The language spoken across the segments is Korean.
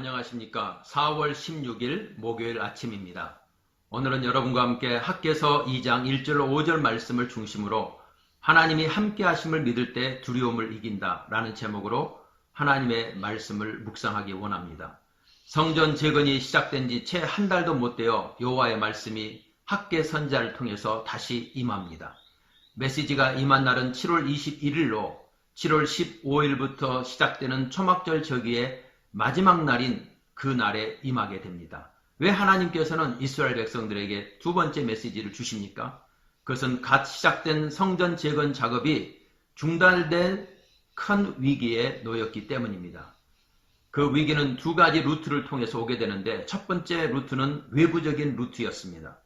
안녕하십니까. 4월 16일 목요일 아침입니다. 오늘은 여러분과 함께 학개서 2장 1절 5절 말씀을 중심으로 하나님이 함께 하심을 믿을 때 두려움을 이긴다 라는 제목으로 하나님의 말씀을 묵상하기 원합니다. 성전 재건이 시작된 지 채 한 달도 못 되어 여호와의 말씀이 학개 선지자를 통해서 다시 임합니다. 메시지가 임한 날은 7월 21일로 7월 15일부터 시작되는 초막절 저기에 마지막 날인 그 날에 임하게 됩니다. 왜 하나님께서는 이스라엘 백성들에게 두 번째 메시지를 주십니까? 그것은 갓 시작된 성전 재건 작업이 중단된 큰 위기에 놓였기 때문입니다. 그 위기는 두 가지 루트를 통해서 오게 되는데 첫 번째 루트는 외부적인 루트였습니다.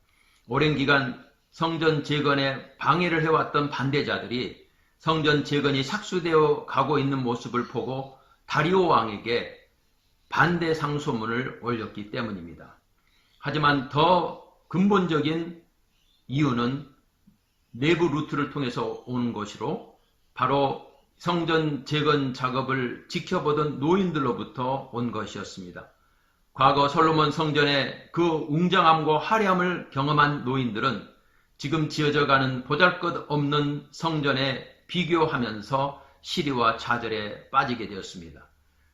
오랜 기간 성전 재건에 방해를 해왔던 반대자들이 성전 재건이 착수되어 가고 있는 모습을 보고 다리오 왕에게 반대 상소문을 올렸기 때문입니다. 하지만 더 근본적인 이유는 내부 루트를 통해서 오는 것이로 바로 성전 재건 작업을 지켜보던 노인들로부터 온 것이었습니다. 과거 솔로몬 성전의 그 웅장함과 화려함을 경험한 노인들은 지금 지어져가는 보잘것없는 성전에 비교하면서 시리와 좌절에 빠지게 되었습니다.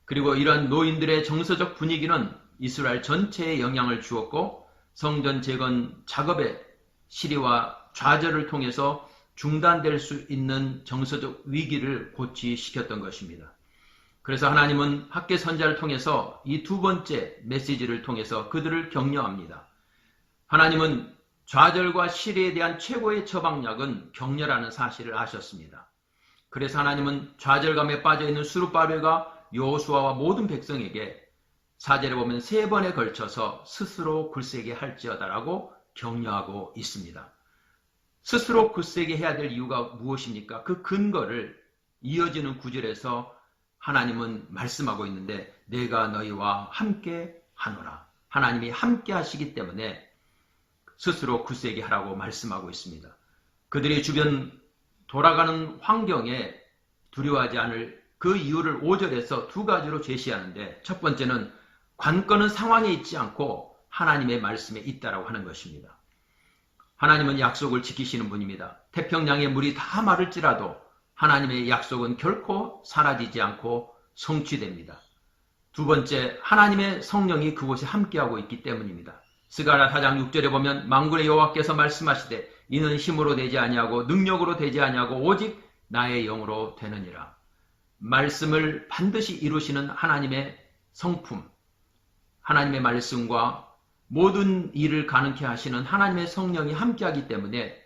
그리고 이런 노인들의 정서적 분위기는 이스라엘 전체에 영향을 주었고 성전 재건 작업의 시리와 좌절을 통해서 중단될 수 있는 정서적 위기를 고취시켰던 것입니다. 그래서 하나님은 학개 선지자를 통해서 이 두 번째 메시지를 통해서 그들을 격려합니다. 하나님은 좌절과 시리에 대한 최고의 처방약은 격려라는 사실을 아셨습니다. 그래서 하나님은 좌절감에 빠져있는 스룹바벨과 여호수아와 모든 백성에게 4절에 보면 3번에 걸쳐서 스스로 굳세게 할지어다라고 격려하고 있습니다. 스스로 굳세게 해야 될 이유가 무엇입니까? 그 근거를 이어지는 구절에서 하나님은 말씀하고 있는데 내가 너희와 함께 하노라. 하나님이 함께 하시기 때문에 스스로 굳세게 하라고 말씀하고 있습니다. 그들이 주변 돌아가는 환경에 두려워하지 않을 그 이유를 5절에서 두 가지로 제시하는데 첫 번째는 관건은 상황에 있지 않고 하나님의 말씀에 있다라고 하는 것입니다. 하나님은 약속을 지키시는 분입니다. 태평양의 물이 다 마를지라도 하나님의 약속은 결코 사라지지 않고 성취됩니다. 두 번째, 하나님의 성령이 그곳에 함께하고 있기 때문입니다. 스가랴 4장 6절에 보면 만군의 여호와께서 말씀하시되 이는 힘으로 되지 아니하고 능력으로 되지 아니하고 오직 나의 영으로 되느니라. 말씀을 반드시 이루시는 하나님의 성품, 하나님의 말씀과 모든 일을 가능케 하시는 하나님의 성령이 함께하기 때문에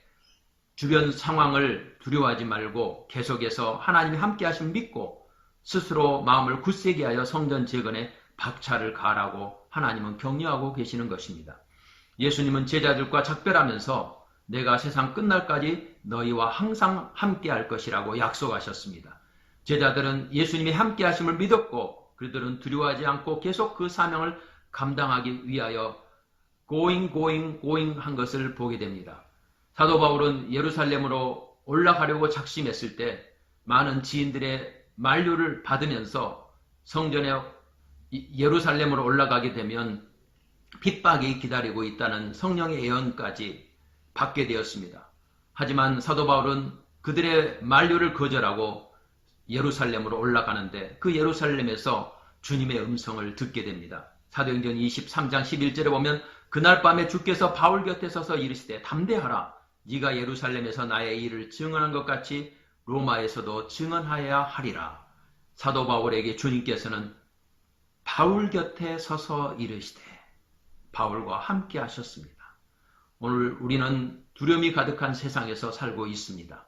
주변 상황을 두려워하지 말고 계속해서 하나님이 함께하심을 믿고 스스로 마음을 굳세게 하여 성전 재건에 박차를 가라고 하나님은 격려하고 계시는 것입니다. 예수님은 제자들과 작별하면서 내가 세상 끝날까지 너희와 항상 함께할 것이라고 약속하셨습니다. 제자들은 예수님이 함께 하심을 믿었고 그들은 두려워하지 않고 계속 그 사명을 감당하기 위하여 going 한 것을 보게 됩니다. 사도 바울은 예루살렘으로 올라가려고 작심했을 때 많은 지인들의 만류를 받으면서 성전에 예루살렘으로 올라가게 되면 핍박이 기다리고 있다는 성령의 예언까지 받게 되었습니다. 하지만 사도 바울은 그들의 만류를 거절하고 예루살렘으로 올라가는데 그 예루살렘에서 주님의 음성을 듣게 됩니다. 사도행전 23장 11절에 보면 그날 밤에 주께서 바울 곁에 서서 이르시되 담대하라. 네가 예루살렘에서 나의 일을 증언한 것 같이 로마에서도 증언하여야 하리라. 사도 바울에게 주님께서는 바울 곁에 서서 이르시되 바울과 함께 하셨습니다. 오늘 우리는 두려움이 가득한 세상에서 살고 있습니다.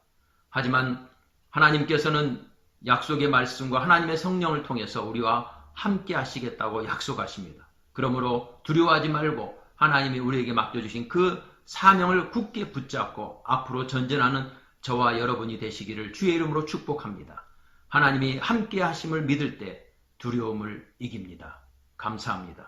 하지만 하나님께서는 약속의 말씀과 하나님의 성령을 통해서 우리와 함께 하시겠다고 약속하십니다. 그러므로 두려워하지 말고 하나님이 우리에게 맡겨주신 그 사명을 굳게 붙잡고 앞으로 전진하는 저와 여러분이 되시기를 주의 이름으로 축복합니다. 하나님이 함께 하심을 믿을 때 두려움을 이깁니다. 감사합니다.